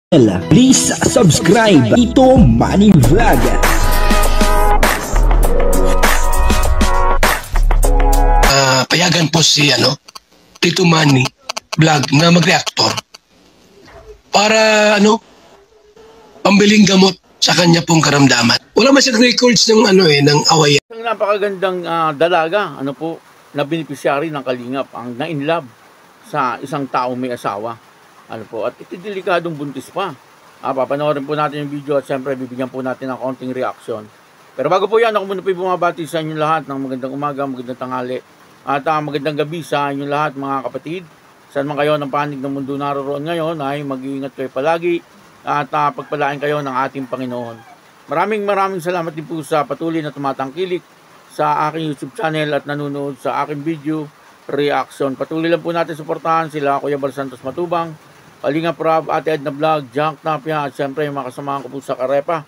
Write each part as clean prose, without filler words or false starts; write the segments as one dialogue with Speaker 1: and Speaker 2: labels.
Speaker 1: Please subscribe Tito Manny Vlog.
Speaker 2: Payagan po si Tito Manny Vlog na mag-reactor para pambiling gamot sa kanya pong karamdaman. Wala man siyang records ng ng awayan.
Speaker 3: Isang napakagandang dalaga, na beneficiary ng Kalingap, ang na-inlove sa isang tao may asawa. At ito delikadong buntis pa. Papanoorin po natin yung video at siyempre bibigyan po natin ng konting reaction. Pero bago po yan, ako muna po bumabati sa inyong lahat ng magandang umaga, magandang tanghali at magandang gabi sa inyong lahat mga kapatid. Saan man kayo ng panig ng mundo naroon ngayon ay mag-iingat kayo palagi at pagpalain kayo ng ating Panginoon. Maraming salamat din po sa patuloy na tumatangkilik sa aking YouTube channel at nanonood sa aking video reaction. Patuloy lang po natin suportahan sila Kuya Bal Santos Matubang, Kalingap Rob, Ate Edna Vlog, Junk Napia, at siyempre yung mga kasamahan ko po sa Karepa.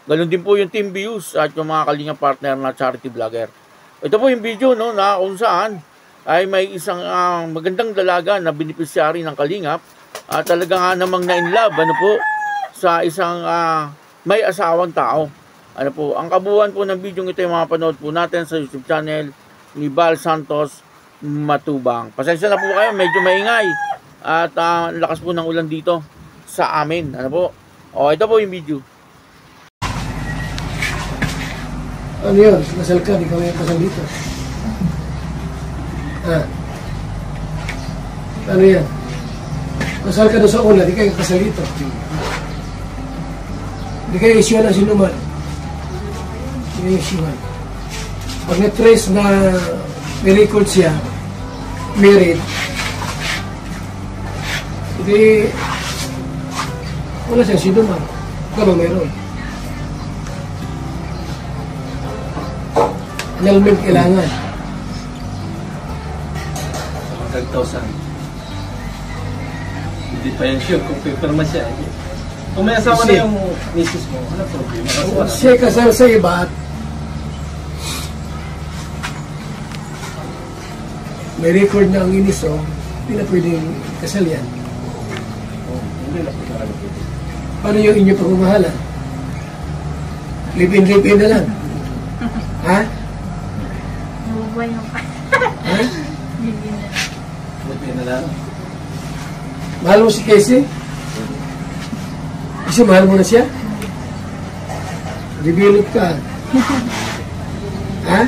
Speaker 3: Ganun din po yung Team Views at yung mga Kalingap partner na charity vlogger. Ito po yung video na kung saan ay may isang magandang dalaga na beneficiary ng Kalingap at talaga nga namang na-inlove sa isang may asawang tao. Ang kabuuan po ng video ito yung mga panood po natin sa YouTube channel ni Bal Santos Matubang. Pasensya na po kayo, medyo maingay at lakas po ng ulan dito sa amin. Ito po yung video.
Speaker 4: Ano yun? Kasal ka, di ka may kasal dito. Ano yan? Kasal ka doon sa una, di kayo kasal dito. Di kayo isyuan ng sinuman. Di kayo isyuan. Pag na-trace na may record siya, married, hindi, wala siyang sinuman. Kano meron? Annulment kailangan.
Speaker 5: 100,000. Hindi pa yan sure kung pipirma siya. Kung may asawa na yung misis mo, ano problema?
Speaker 4: Siya kasal sa iba at may record na ang iniso, hindi na pwedeng kasal yan.
Speaker 5: Hindi na pwede.
Speaker 4: Paano yung inyong pagmamahalan? Live-in na lang. Ha?
Speaker 6: Nabubuhay mo pa.
Speaker 4: Ha?
Speaker 5: Live-in na lang.
Speaker 4: Mahal mo si Casey? Kasi mahal mo na siya? Develop ka. Ha?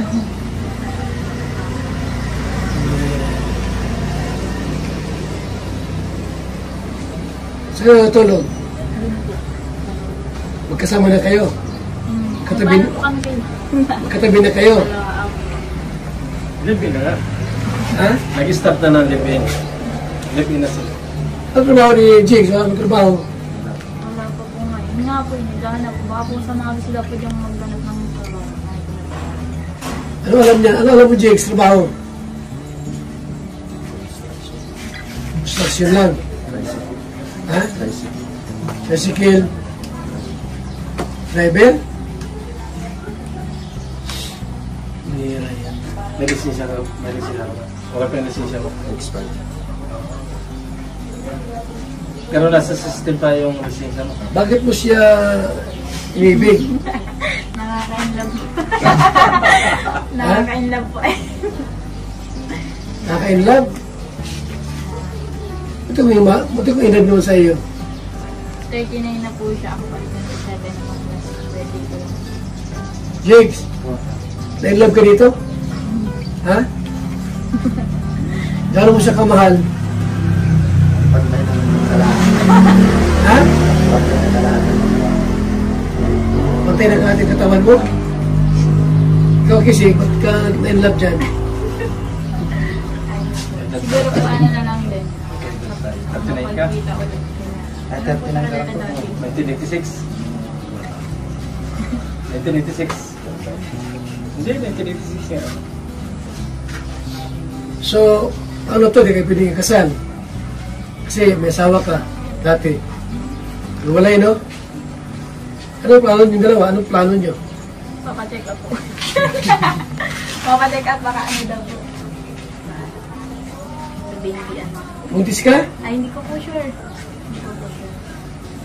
Speaker 4: Saan na natulog? Magkasama na kayo? Katabi na kayo?
Speaker 5: Live-in na lang.
Speaker 4: Ha?
Speaker 5: Nag-start na ng live-in. Live-in na sila.
Speaker 4: Ano trabaho ni Jigs? Ano trabaho?
Speaker 6: Wala pa po nga. Hindi nga po, naghahanap po. Baka po sa mga sila po yung maghanap ng trabaho.
Speaker 4: Ano alam niya? Ano alam mo, Jigs? Trabaho? Construction lang. Ha? Tricycle? Driver? Nira yan.
Speaker 5: May lisensya ka. May lisensya ka. Wala pa yung lisensya mo. Expired. Pero nasa system pa yung lisensya mo.
Speaker 4: Bakit mo siya inibig?
Speaker 6: Nakaka-inlove po. Nakaka-inlove po eh.
Speaker 4: Nakaka-inlove? Ito ko inlove naman sa iyo.
Speaker 6: 39 na po siya. Ako pa 27 naman. Ready ko.
Speaker 4: Jigs, na-inlove ka dito? Ha? Gano'n mo siya kamahal? Ha? Pantay ng ating katawan mo? Ikaw kasi, ba't ka na-inlove dyan?
Speaker 6: Siguro po ano na lang din.
Speaker 5: 39 ka?
Speaker 6: Mapagkita ko din.
Speaker 5: 1986. 1986. Hindi, 1986 yan.
Speaker 4: So, ano to, di kayo pwedeng kasal? Kasi may asawa ka, dati. Walay, no? Ano plano nyo dalawa? Anong plano nyo?
Speaker 6: Papacheck up po. Papacheck up baka ano daw po. Sa baby ano.
Speaker 4: Buntis ka?
Speaker 6: Ay, hindi ko po sure. Hindi ko po sure.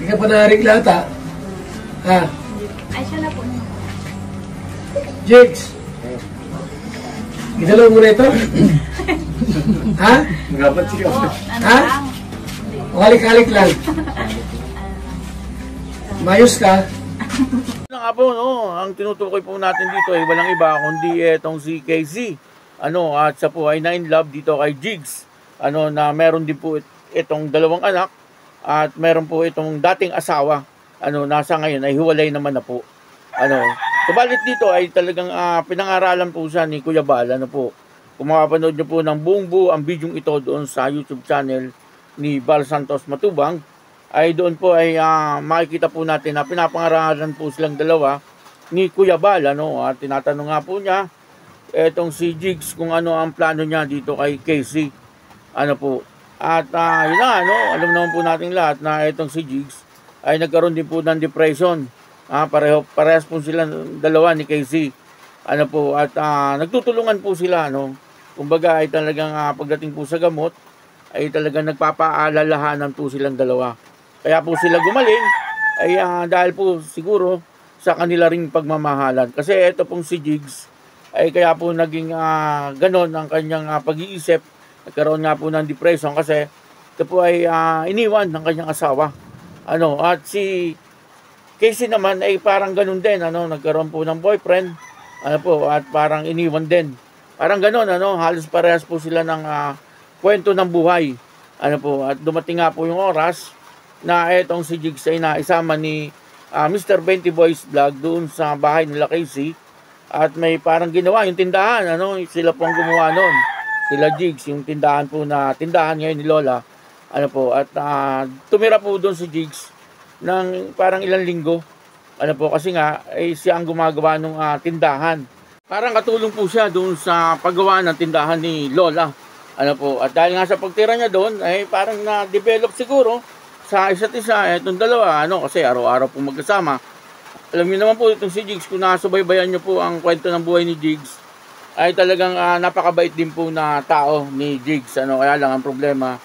Speaker 4: Hindi ka pa naharikla ata. Ha?
Speaker 6: Ay, siya na po.
Speaker 4: Jigs. Gidalaw mo na ito? Ha?
Speaker 5: Ngapat siya.
Speaker 6: Po,
Speaker 4: Ha?
Speaker 6: lang.
Speaker 4: O halik-halik lang. Mayos ka.
Speaker 3: Ano nga po, no? Ang tinutukoy po natin dito ay walang iba kundi itong si KZ. At siya po ay na-in-love dito kay Jigs. Na meron din po itong dalawang anak at meron po itong dating asawa. Nasa ngayon ay hiwalay naman na po. Subalit dito ay talagang pinangaralan po siya ni Kuya Bal. Kung makapanood niyo po ng buong ang video ito doon sa YouTube channel ni Bal Santos Matubang, ay doon po ay makikita po natin na pinapangaralan po silang dalawa ni Kuya Bal. At tinatanong nga po niya etong si Jigs kung ano ang plano niya dito kay Casey. At yun na, alam naman po natin lahat na etong si Jigs ay nagkaroon din po ng depression. Parehas po sila dalawa ni Casey. At nagtutulungan po sila. Kumbaga ay talagang pagdating po sa gamot ay talagang nagpapaalalahanan po silang dalawa. Kaya po sila gumaling ay dahil po siguro sa kanila ring pagmamahalan. Kasi ito pong si Jigs ay kaya po naging ganon ang kanyang pag-iisip. Nagkaroon nga po ng depression kasi ito po ay iniwan ng kanyang asawa. At si Casey naman ay parang ganun din. Nagkaroon po ng boyfriend. At parang iniwan din. Parang ganun. Halos parehas po sila ng kwento ng buhay. At dumating nga po yung oras na etong si Jigs ay naisama ni Mr. 20 Boys Vlog doon sa bahay nila Casey. At may parang ginawa yung tindahan. Sila po ang gumawa noon. Sila Jigs, yung tindahan po na tindahan ngayon ni Lola. At tumira po doon si Jigs ng parang ilang linggo. Kasi nga ay siya ang gumagawa ng tindahan. Parang katulong po siya doon sa paggawa ng tindahan ni Lola. At dahil nga sa pagtira niya doon ay parang na-develop siguro sa isa't isa itong dalawa. Kasi araw-araw po magkasama. Alam niyo naman po itong si Jigs, kung nasubaybayan niyo po ang kwento ng buhay ni Jigs, ay talagang napakabait din po na tao ni Jigs. Kaya lang ang problema,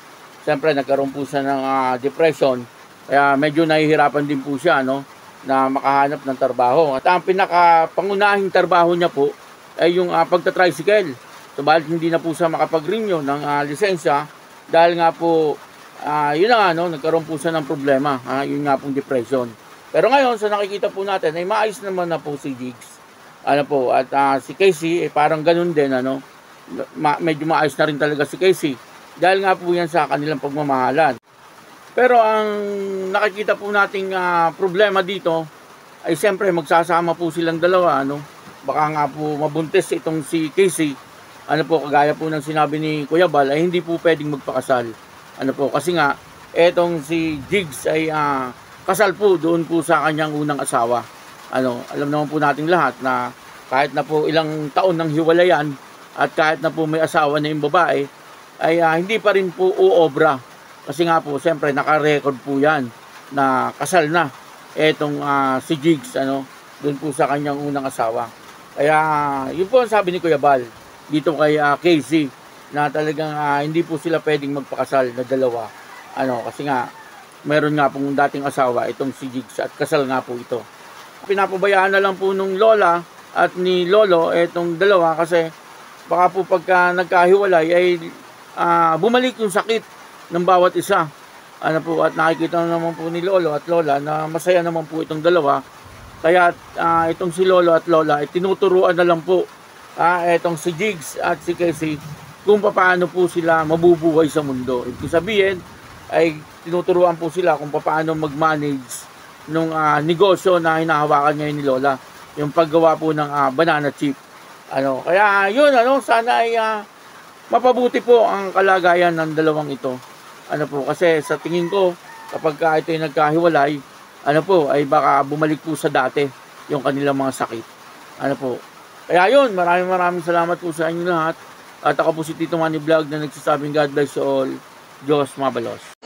Speaker 3: siyempre nagkaroon po siya ng depression. Kaya medyo nahihirapan din po siya na makahanap ng trabaho. At ang pinakapangunahing trabaho niya po ay yung pagta-tricycle. Subalit hindi na po siya makapag-renew ng lisensya dahil nga po yun na nagkaroon po siya ng problema. Yun nga pong depression. Pero ngayon sa nakikita po natin ay maayos naman na po si Jigs. At si Casey parang ganun din. Medyo maayos na rin talaga si Casey. Dahil nga po yan sa kanilang pagmamahalan. Pero ang nakikita po nating problema dito ay siyempre magsasama po silang dalawa. Baka nga po mabuntis itong si Casey. Kagaya po ng sinabi ni Kuya Bal ay hindi po pwedeng magpakasal. Kasi nga etong si Jigs ay kasal po doon po sa kanyang unang asawa. Alam naman po nating lahat na kahit na po ilang taon ng hiwalayan at kahit na po may asawa na yung babae ay hindi pa rin po uobra. Kasi nga po siyempre naka-record po yan na kasal na etong si Jigs doon po sa kanyang unang asawa. Kaya yun po ang sabi ni Kuya Bal dito kay Casey na talagang hindi po sila pwedeng magpakasal na dalawa. Kasi nga meron nga pong dating asawa itong si Jigs at kasal nga po ito. Pinapabayaan na lang po nung Lola at ni Lolo etong dalawa kasi baka po pagka nagkahiwalay ay bumalik yung sakit ng bawat isa. At nakikita naman po ni Lolo at Lola na masaya naman po itong dalawa. Kaya itong si Lolo at Lola ay tinuturuan na lang po itong si Jigs at si Casey kung paano po sila mabubuhay sa mundo. Ibig sabihin ay tinuturuan po sila kung paano mag-manage nung negosyo na hinahawakan ngayon ni Lola, yung paggawa po ng banana chip. Kaya yun, sana ay mapabuti po ang kalagayan ng dalawang ito. Kasi sa tingin ko, kapag ito ay nagkahiwalay, ay baka bumalik po sa dati yung kanilang mga sakit. Kaya yun, maraming salamat po sa inyo lahat. At ako po si Tito Manny Vlog na nagsasabing God bless you all. Diyos mabalos.